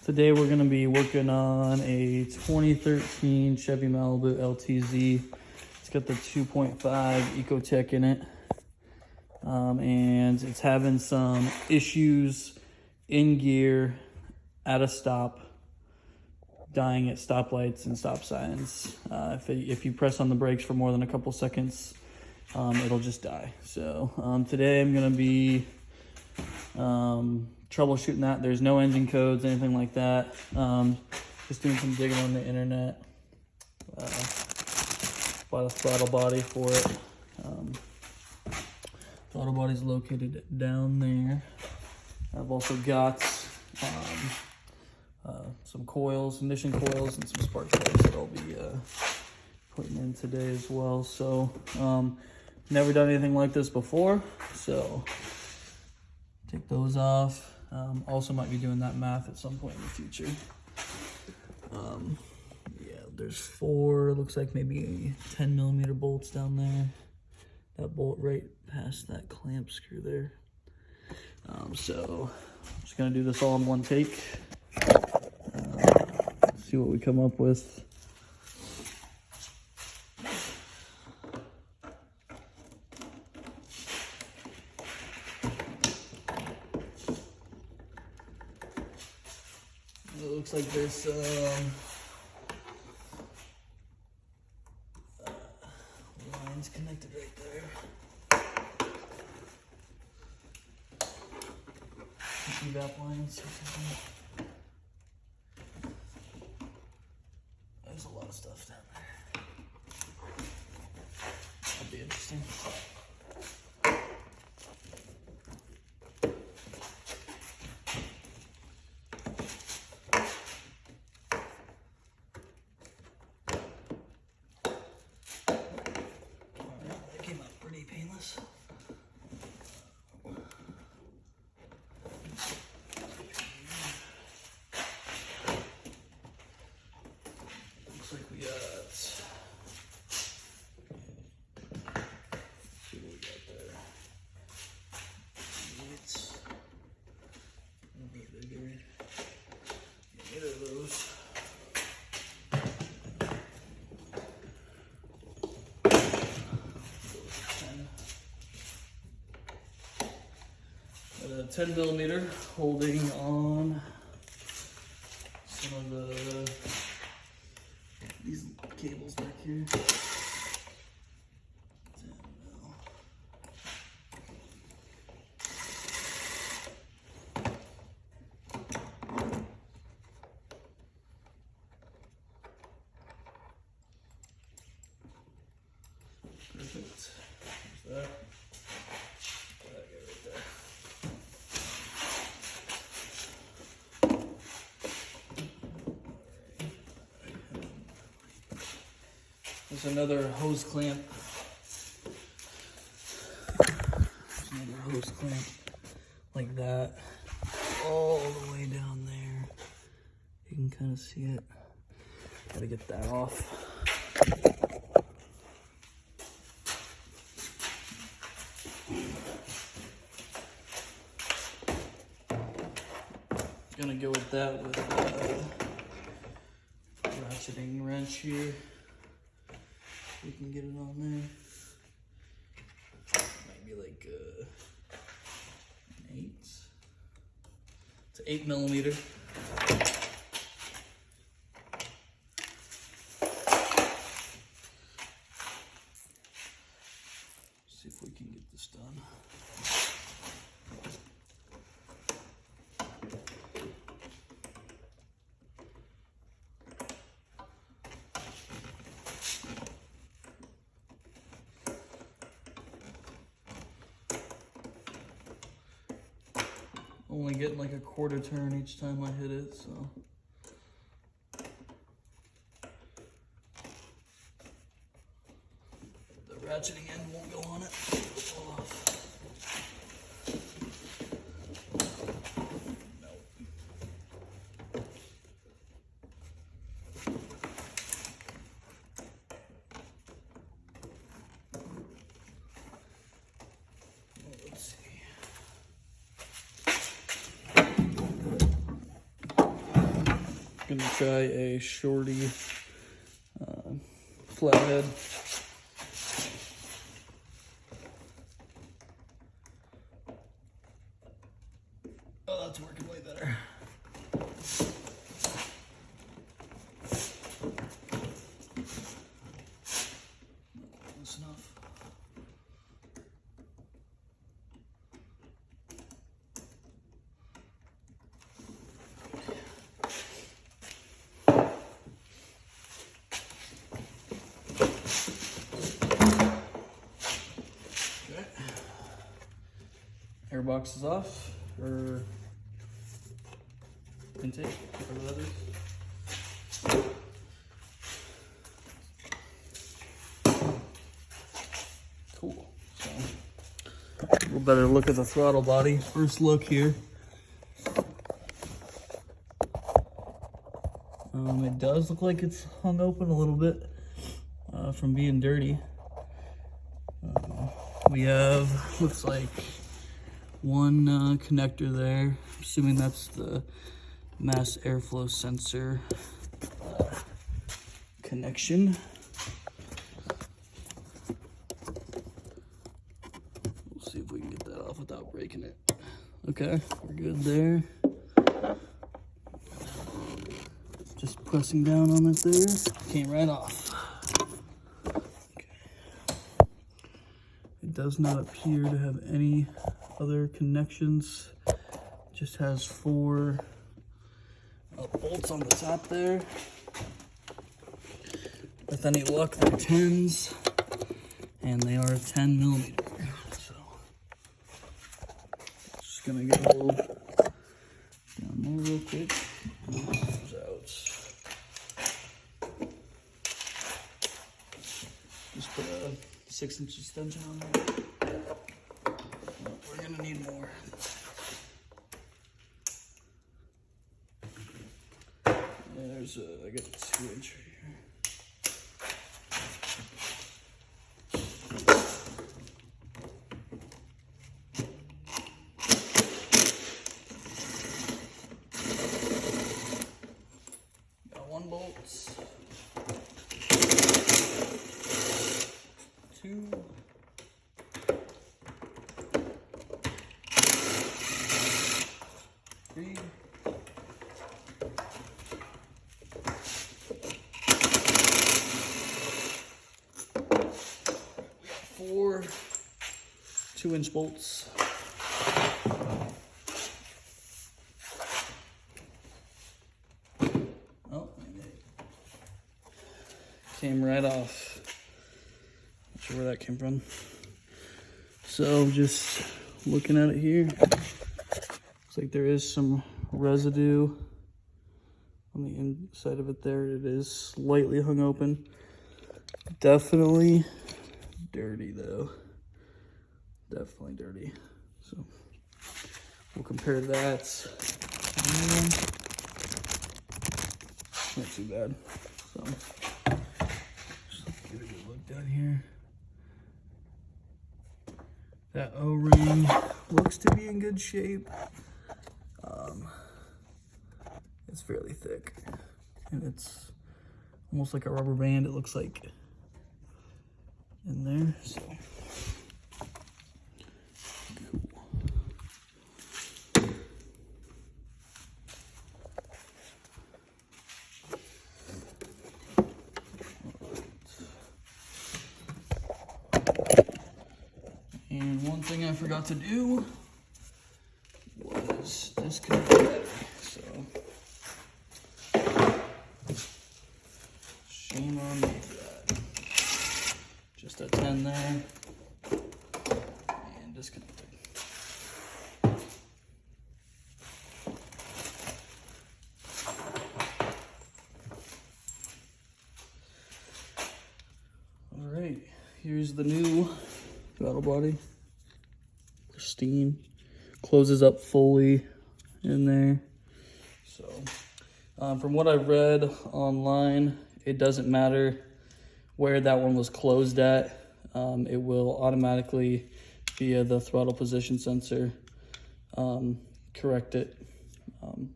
Today we're going to be working on a 2013 Chevy Malibu LTZ. It's got the 2.5 Ecotech in it. And it's having some issues in gear, at a stop, dying at stoplights and stop signs. If you press on the brakes for more than a couple seconds, it'll just die. So today I'm going to be troubleshooting that. There's no engine codes, anything like that. Just doing some digging on the internet. Bought a throttle body for it. Throttle body's located down there. I've also got some coils, ignition coils, and some spark plugs that I'll be putting in today as well. So never done anything like this before, so take those off. Also might be doing that math at some point in the future. Yeah, there's 4, looks like maybe 10mm bolts down there. That bolt right past that clamp screw there. So I'm just gonna do this all in one take. See what we come up with. It looks like there's lines connected right there. Evap lines or something. There's a lot of stuff down there. That'll be interesting. That came out pretty painless. Looks like we got, let's see what we got there. It's a little bit bigger. Get rid of those. Got a 10mm holding on some of these cables back here. 10 mil. Perfect. There's that. That guy right there. There's another hose clamp. There's another hose clamp like that, all the way down there. You can kind of see it. Gotta get that off. Gonna go with that with a ratcheting wrench here. We can get it on there. Might be like 8. It's 8mm. See if we can get this done. Only getting like a quarter turn each time I hit it, so. The ratcheting end won't go on it. It'll fall off. Nope. Let's see. gonna try a shorty flathead. Oh, that's working way better. That's enough. Airbox is off, or intake, whatever that is. Cool. So, a little better look at the throttle body. First look here. It does look like it's hung open a little bit from being dirty. We have, looks like, one connector there, assuming that's the mass airflow sensor connection. We'll see if we can get that off without breaking it. Okay, we're good there. Just pressing down on it there, came right off. Okay. It does not appear to have any other connections. Just has 4 bolts on the top there. With any luck, they're 10s, and they are 10 millimeter. So, just gonna go down there real quick. Those out. Just put a 6-inch extension on there. We're gonna need more. There's I got a 2-inch right here. Got 1 bolt, 2. 3. 4 2-inch bolts. Oh, came right off. Not sure where that came from. So just looking at it here, looks like there is some residue on the inside of it there. It is slightly hung open. Definitely dirty though. Definitely dirty. So we'll compare that. Not too bad. So just get a good look down here. That O-ring looks to be in good shape. It's fairly thick, and it's almost like a rubber band, it looks like, in there. So and one thing I forgot to do was disconnect the battery. So shame on me for that. Just a 10 there and disconnect it. All right, here's the new throttle body. Pristine, closes up fully in there. So from what I read online, it doesn't matter where that one was closed at. It will automatically, via the throttle position sensor, correct it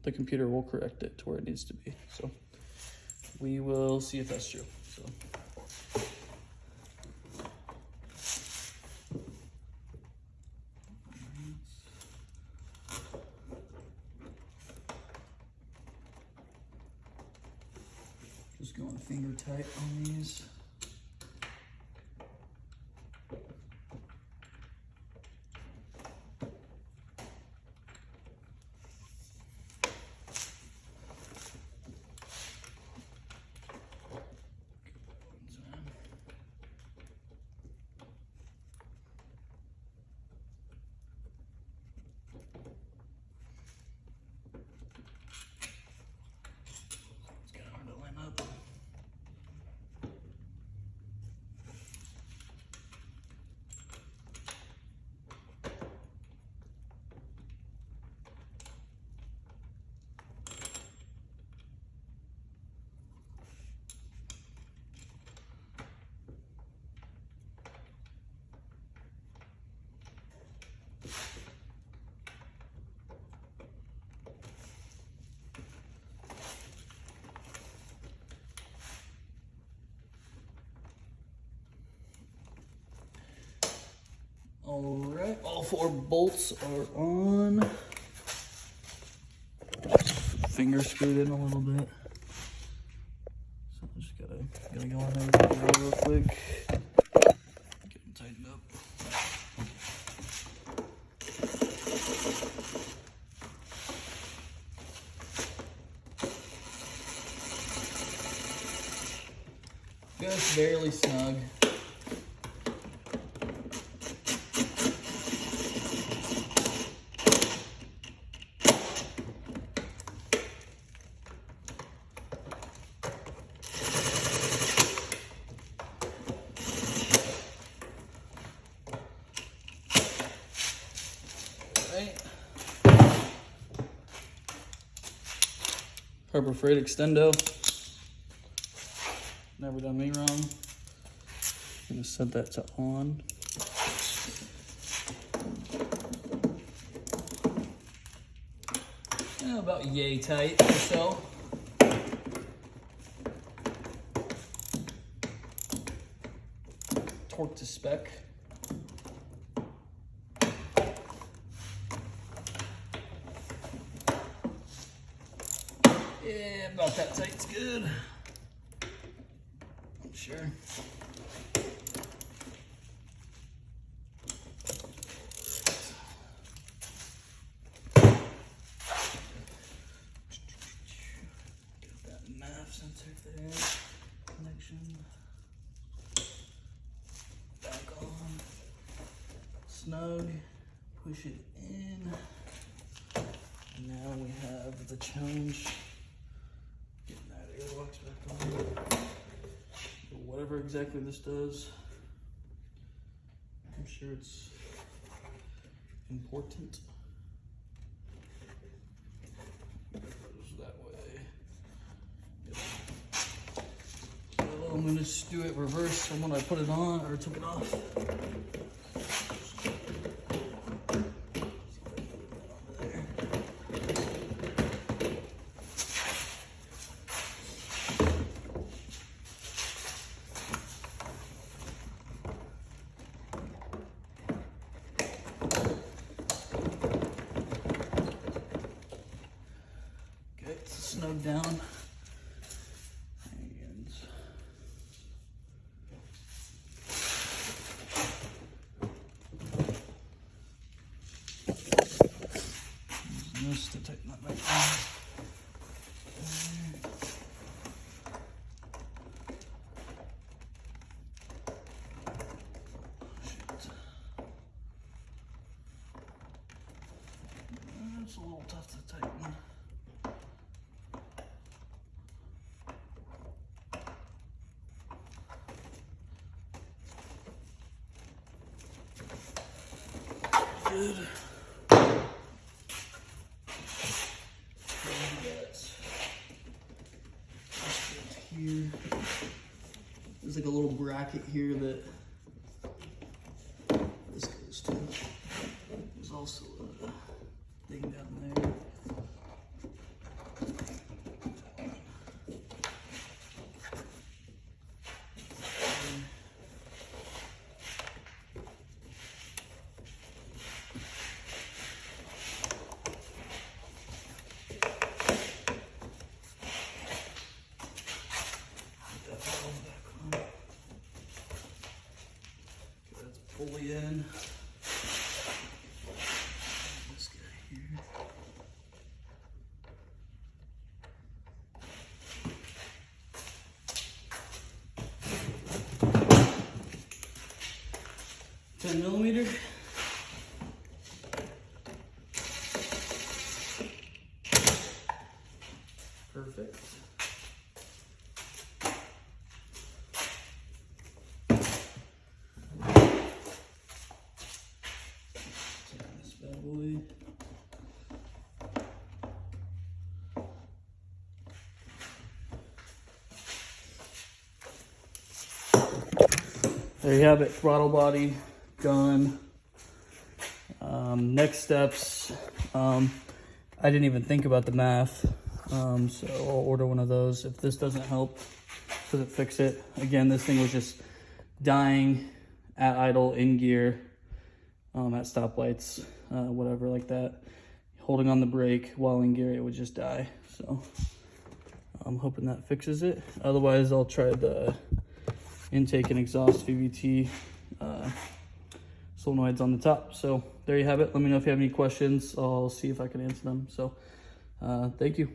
the computer will correct it to where it needs to be. So we will see if that's true. So. Just going finger tight on these. All right, all 4 bolts are on. Finger screwed in a little bit. So I just gotta go on there real quick. Get them tightened up. Just barely snug. Harbor Freight extendo. Never done me wrong. I'm gonna set that to on. Yeah, about yay tight or so. Torque to spec. Yeah, about that tight's good. I'm sure. Get that MAF sensor there. Connection. Back on. Snug. Push it in. And now we have the challenge. Airbox back on. Whatever exactly this does, I'm sure it's important. Goes that way. So I'm going to just do it reverse from when I put it on or took it off. Snug down. And using this to tighten that back on. It's a little tough to tighten. Good. Here. There's like a little bracket here that this goes to. There's also a thing down there. in. This guy here. $10mm. Perfect. This bad boy. There you have it, throttle body done. Next steps, I didn't even think about the math, so I'll order one of those. If this doesn't help, does it fix it? Again, this thing was just dying at idle, in gear, at stoplights, whatever like that. Holding on the brake while in gear, it would just die. So I'm hoping that fixes it. Otherwise, I'll try the intake and exhaust VVT solenoids on the top. So there you have it. Let me know if you have any questions. I'll see if I can answer them. So thank you.